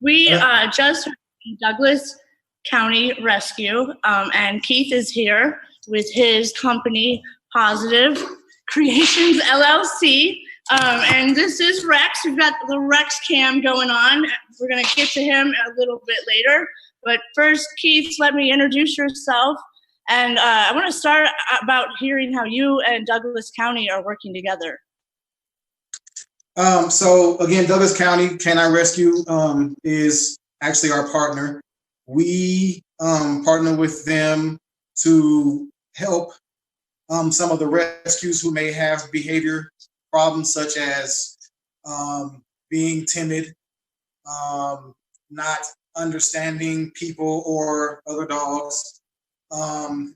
We just heard from Douglas County Rescue, and Keith is here with his company, Pawsitive Creations LLC. And this is Rex. We've got the Rex cam going on. We're going to get to him a little bit later. But first, Keith, let me introduce yourself. And I want to start about hearing how you and Douglas County are working together. So again, Douglas County Canine Rescue is actually our partner. We partner with them to help some of the rescues who may have behavior problems, such as being timid, not understanding people or other dogs,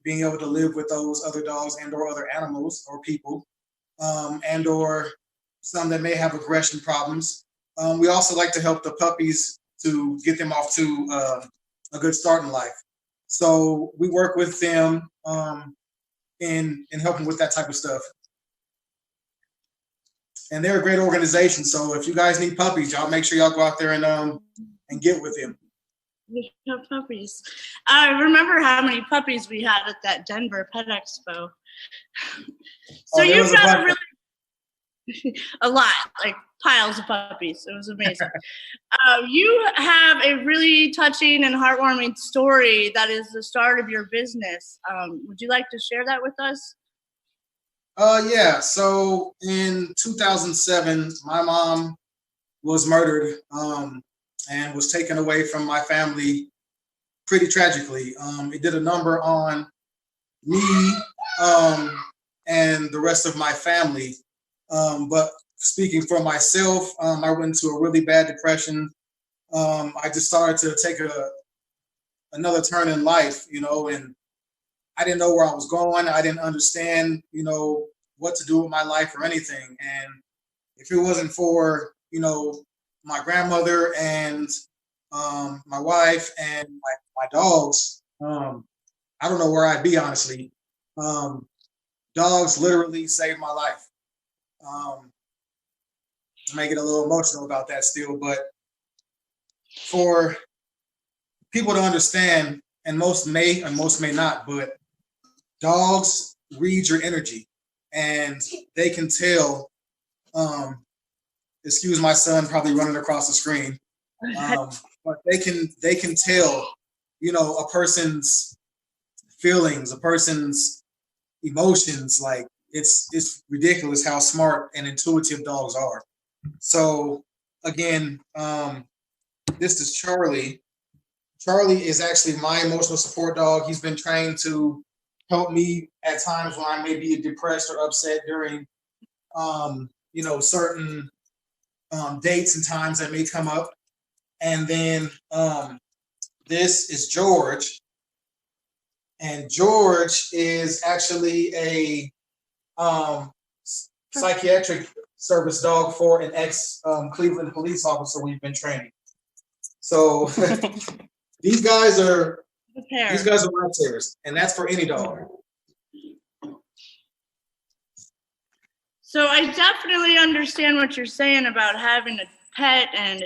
being able to live with those other dogs and or other animals or people, and or some that may have aggression problems. We also like to help the puppies to get them off to a good start in life. So we work with them in helping with that type of stuff. And they're a great organization. So if you guys need puppies, y'all make sure y'all go out there and get with them. We have puppies. I remember how many puppies we had at that Denver Pet Expo. So you've got a really a lot, like piles of puppies. It was amazing. You have a really touching and heartwarming story that is the start of your business. Would you like to share that with us? Yeah. So in 2007, my mom was murdered and was taken away from my family pretty tragically. It did a number on me and the rest of my family. But speaking for myself, I went into a really bad depression. I just started to take another turn in life, and I didn't know where I was going. I didn't understand, what to do with my life or anything. And if it wasn't for, my grandmother and my wife and my dogs, I don't know where I'd be, honestly. Dogs literally saved my life. I may get a little emotional about that still, but for people to understand, and most may not, but dogs read your energy and they can tell, excuse my son probably running across the screen, but they can tell, a person's feelings, a person's emotions. Like it's ridiculous how smart and intuitive dogs are. So again, this is Charlie. Charlie is actually my emotional support dog. He's been trained to help me at times when I may be depressed or upset during, certain dates and times that may come up. And then this is George. And George is actually a psychiatric service dog for an ex-Cleveland police officer we've been training. So these guys are lifesavers, and that's for any dog. So I definitely understand what you're saying about having a pet and,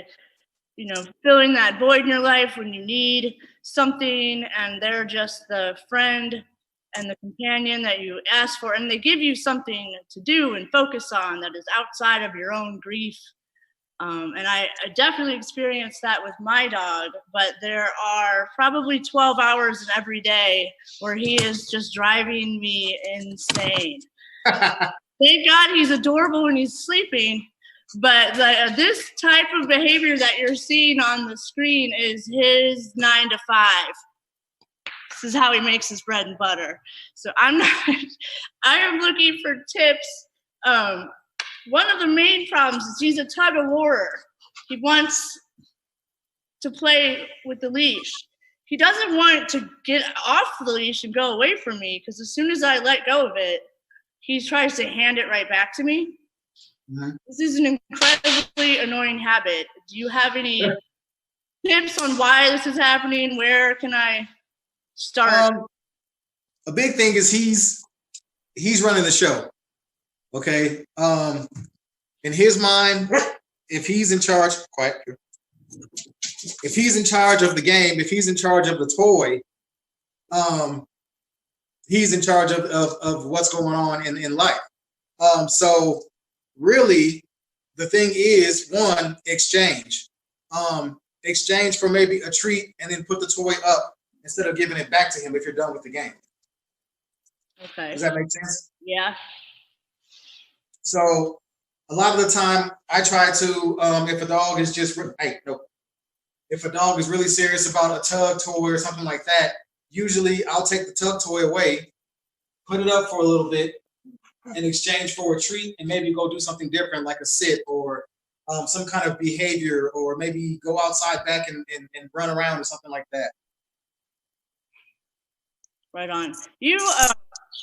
filling that void in your life when you need something, and they're just the friend and the companion that you ask for, and they give you something to do and focus on that is outside of your own grief. And I definitely experienced that with my dog, but there are probably 12 hours in every day where he is just driving me insane. Thank God he's adorable when he's sleeping, but this type of behavior that you're seeing on the screen is his 9 to 5. This is how he makes his bread and butter. So I am looking for tips. One of the main problems is he's a tug of war. He wants to play with the leash. He doesn't want to get off the leash and go away from me, because as soon as I let go of it, he tries to hand it right back to me. Mm-hmm. This is an incredibly annoying habit. Do you have any tips on why this is happening? Where can I start? A big thing is he's running the show. Okay. In his mind, if he's in charge, quiet. if he's in charge of the game, if he's in charge of the toy, he's in charge of what's going on in life. So really, the thing is, one, exchange. Exchange for maybe a treat and then put the toy up instead of giving it back to him if you're done with the game. Okay. Does that make sense? Yeah. So a lot of the time I try to, if a dog is just, if a dog is really serious about a tug toy or something like that, usually I'll take the tug toy away, put it up for a little bit in exchange for a treat, and maybe go do something different like a sit or some kind of behavior, or maybe go outside back and run around or something like that. Right on. You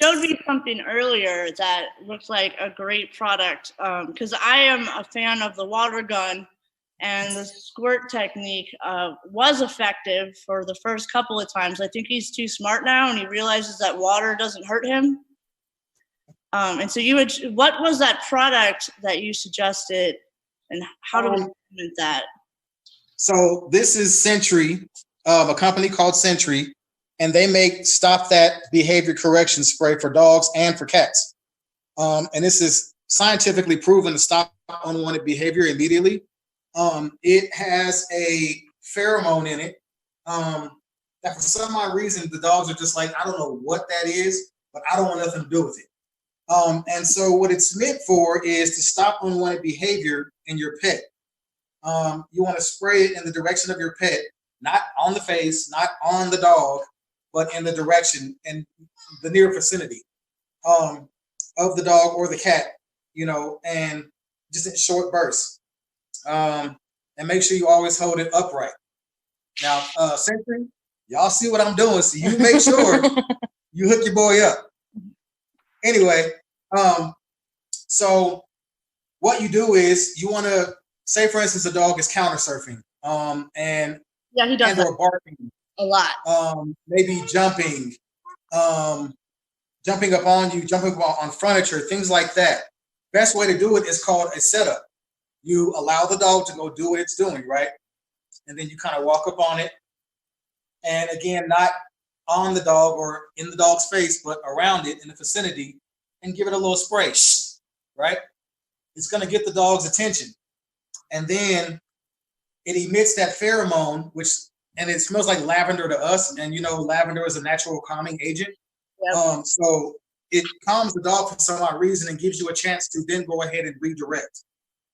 showed me something earlier that looks like a great product, because I am a fan of the water gun, and the squirt technique was effective for the first couple of times. I think he's too smart now, and he realizes that water doesn't hurt him. And so what was that product that you suggested, and how do we implement that? So this is Sentry, a company called Sentry, and they make Stop That Behavior Correction Spray for dogs and for cats. And this is scientifically proven to stop unwanted behavior immediately. It has a pheromone in it that for some odd reason the dogs are just like, I don't know what that is, but I don't want nothing to do with it. And so what it's meant for is to stop unwanted behavior in your pet. You want to spray it in the direction of your pet, not on the face, not on the dog, but in the direction and the near vicinity of the dog or the cat, and just in short bursts. And make sure you always hold it upright. Now, Sentry, y'all see what I'm doing, so you make sure you hook your boy up. Anyway, so what you do is you want to say, for instance, a dog is counter surfing, and yeah, he does or barking a lot. Maybe jumping up on you, jumping on furniture, things like that. Best way to do it is called a setup. You allow the dog to go do what it's doing, right? And then you kind of walk up on it, and again, not on the dog or in the dog's face, but around it in the vicinity, and give it a little spray, right? It's going to get the dog's attention. And then it emits that pheromone, and it smells like lavender to us. And lavender is a natural calming agent. Yep. So it calms the dog for some odd reason and gives you a chance to then go ahead and redirect.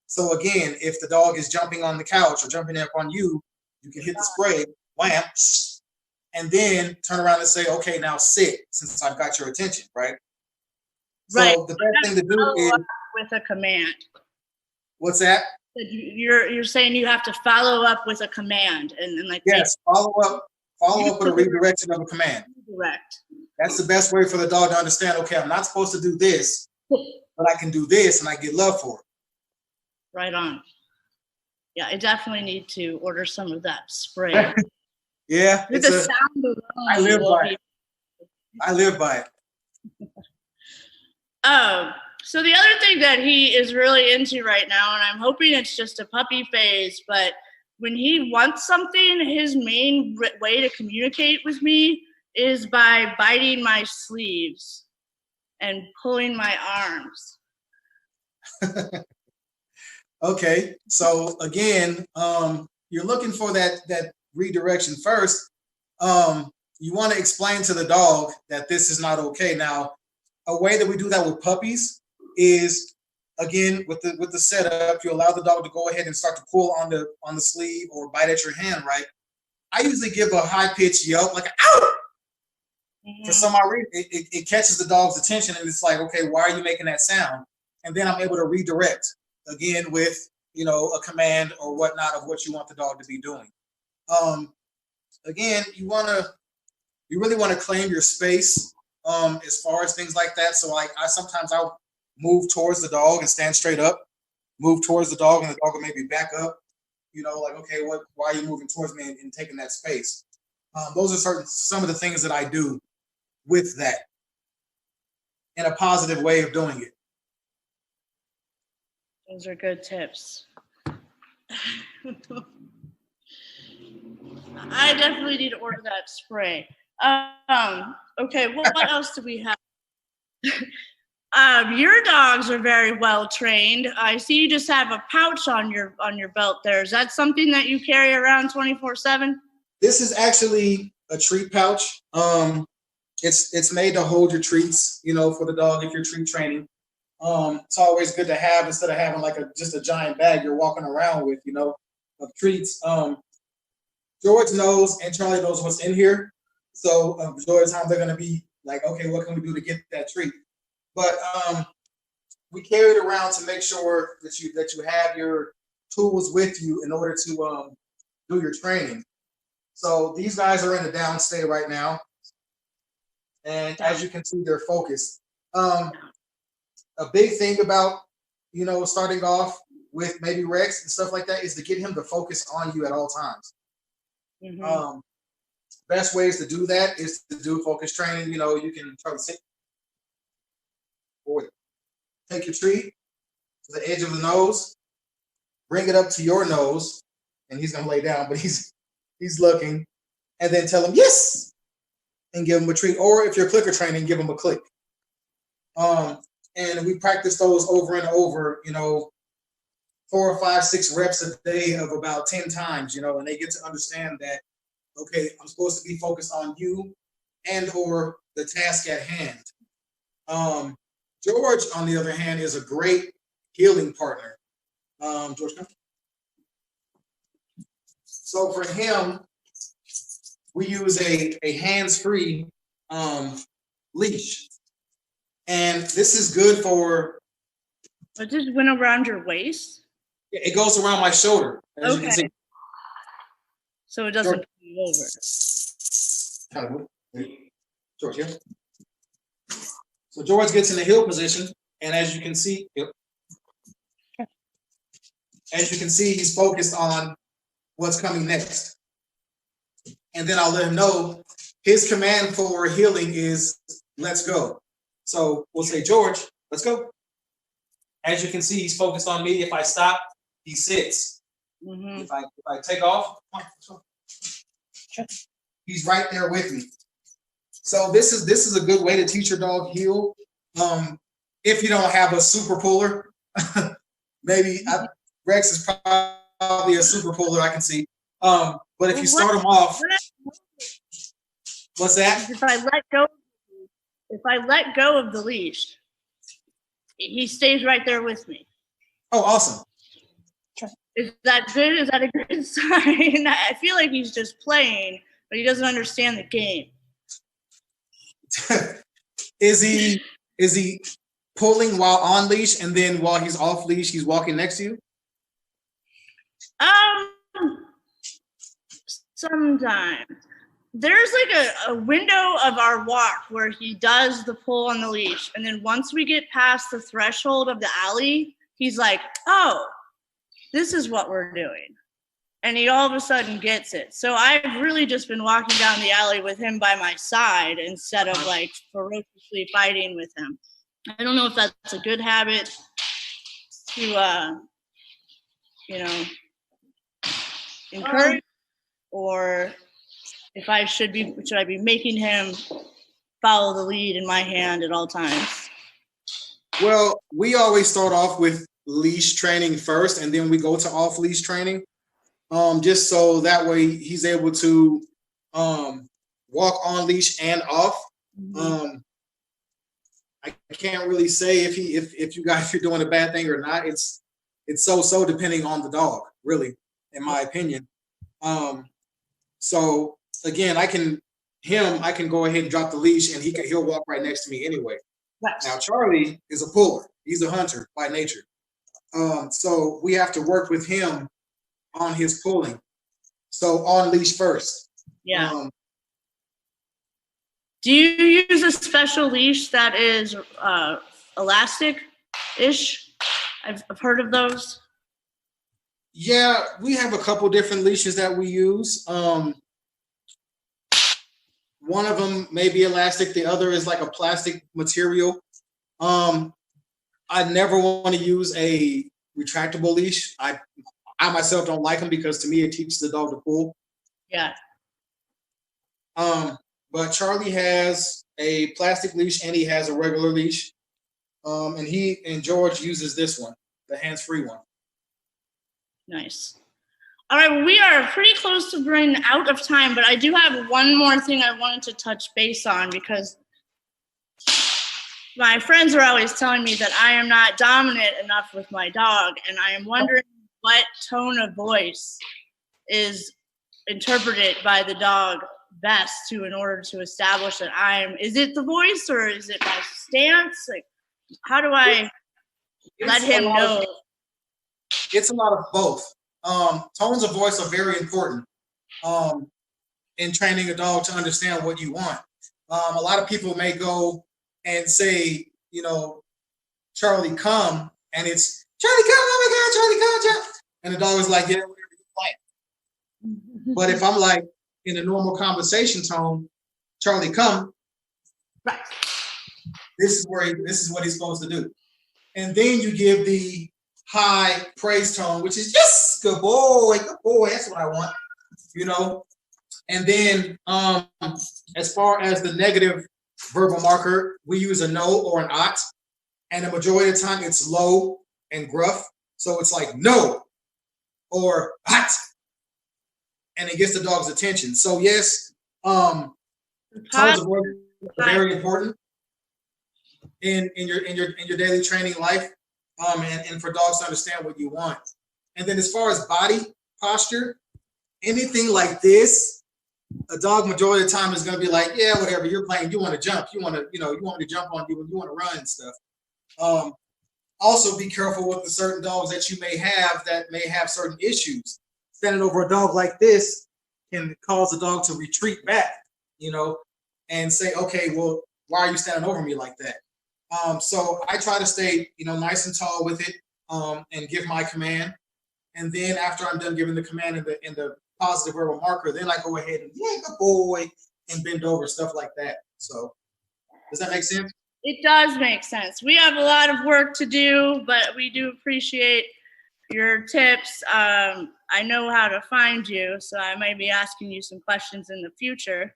So again, if the dog is jumping on the couch or jumping up on you, you can hit the spray, wham, and then turn around and say, okay, now sit, since I've got your attention, right? Right. So the best thing to do is with a command. What's that? You're saying you have to follow up with a command, and like yes, follow up with a redirection of a command. Redirect. That's the best way for the dog to understand. Okay, I'm not supposed to do this, but I can do this, and I get love for it. Right on. Yeah, I definitely need to order some of that spray. Yeah, with the sound alone, I live by it. I live by it. Oh, so the other thing that he is really into right now, and I'm hoping it's just a puppy phase, but when he wants something, his main way to communicate with me is by biting my sleeves and pulling my arms. Okay, so again, you're looking for that redirection first. You want to explain to the dog that this is not okay. Now, a way that we do that with puppies is, again, with the setup, you allow the dog to go ahead and start to pull on the sleeve or bite at your hand, right? I usually give a high-pitched yelp, like "ow!" Mm-hmm. For some odd reason, it catches the dog's attention, and it's like, okay, why are you making that sound? And then I'm able to redirect, again, with a command or whatnot of what you want the dog to be doing. Again, you really want to claim your space as far as things like that. So like sometimes I'll move towards the dog and stand straight up, move towards the dog, and the dog will maybe back up. Like, okay, why are you moving towards me and taking that space? Those are some of the things that I do with that in a positive way of doing it. Those are good tips. I definitely need to order that spray. Okay, what else do we have? Your dogs are very well trained. I see you just have a pouch on your belt there. Is that something that you carry around 24/7? This is actually a treat pouch. It's made to hold your treats, you know, for the dog if you're treat training. It's always good to have instead of having like just a giant bag you're walking around with, you know, of treats. George knows and Charlie knows what's in here. So majority of the time they're gonna be like, okay, what can we do to get that treat? But we carry it around to make sure that you have your tools with you in order to do your training. So these guys are in a down state right now, and as you can see, they're focused. A big thing about, you know, starting off with maybe Rex and stuff like that is to get him to focus on you at all times. Best ways to do that is to do focus training. You know, you can try to sit forward, take your treat to the edge of the nose, bring it up to your nose, and he's gonna lay down, but he's looking, and then tell him yes, and give him a treat. Or if you're clicker training, give him a click. And we practice those over and over, you know, 4 or 5, 6 reps a day of about 10 times, you know, and they get to understand that, okay, I'm supposed to be focused on you and or the task at hand. George, on the other hand, is a great healing partner. George, come. So for him, we use a hands-free leash. And this is good for... It just went around your waist? It goes around my shoulder, as you can see. So it doesn't move over. George, yeah. So George gets in the heel position, and as you can see, he's focused on what's coming next. And then I'll let him know his command for healing is let's go. So we'll say, George, let's go. As you can see, he's focused on me. If I stop, he sits. If I take off, he's right there with me. So this is a good way to teach your dog heel. If you don't have a super puller, maybe Rex is probably a super puller, I can see. But if you start him off, what's that? If I let go of the leash, he stays right there with me. Oh, awesome. Is that good? Is that a good sign? I feel like he's just playing, but he doesn't understand the game. Is he pulling while on leash, and then while he's off leash, he's walking next to you? Sometimes. There's like a window of our walk where he does the pull on the leash. And then once we get past the threshold of the alley, he's like, oh, this is what we're doing. And he all of a sudden gets it. So I've really just been walking down the alley with him by my side instead of like ferociously fighting with him. I don't know if that's a good habit to, encourage, or if should I be making him follow the lead in my hand at all times? Well, we always start off with leash training first, and then we go to off leash training, just so that way he's able to walk on leash and off. I can't really say if you're doing a bad thing or not. It's so depending on the dog, really, in my opinion. So again, I can go ahead and drop the leash, and he'll walk right next to me anyway. Nice. Now Charlie is a puller; he's a hunter by nature. So we have to work with him on his pulling. So on leash first. Yeah. Do you use a special leash that is elastic-ish? I've heard of those. Yeah, we have a couple different leashes that we use. One of them may be elastic. The other is like a plastic material. I never want to use a retractable leash. I myself don't like them because to me it teaches the dog to pull. Yeah. But Charlie has a plastic leash and he has a regular leash. And George uses this one, the hands-free one. Nice. All right, well, we are pretty close to running out of time, but I do have one more thing I wanted to touch base on, because my friends are always telling me that I am not dominant enough with my dog, and I am wondering what tone of voice is interpreted by the dog best in order to establish that is it the voice or is it my stance? Like, how do I let him know? It's a lot of both. Tones of voice are very important in training a dog to understand what you want. A lot of people may go and say, Charlie, come, and it's Charlie, come, oh my God, Charlie, come, Charlie. And the dog is like, yeah, whatever you like. But if I'm like in a normal conversation tone, Charlie, come, right. This is what he's supposed to do. And then you give the high praise tone, which is yes, good boy, that's what I want, And then as far as the negative verbal marker, we use a no or an ot, and the majority of the time it's low and gruff. So it's like no or ot, and it gets the dog's attention. So yes, tones of voice are very important in your daily training life. And for dogs to understand what you want. And then as far as body posture, anything like this, a dog majority of the time is going to be like, yeah, whatever, you're playing, you want to jump, you want me to jump on you, you want to run and stuff. Also be careful with the certain dogs that you may have that may have certain issues. Standing over a dog like this can cause the dog to retreat back, and say, okay, well, why are you standing over me like that? So I try to stay, nice and tall with it, and give my command. And then after I'm done giving the command in the positive verbal marker, then I go ahead and yeah, good boy, and bend over, stuff like that. So does that make sense? It does make sense. We have a lot of work to do, but we do appreciate your tips. I know how to find you, so I might be asking you some questions in the future.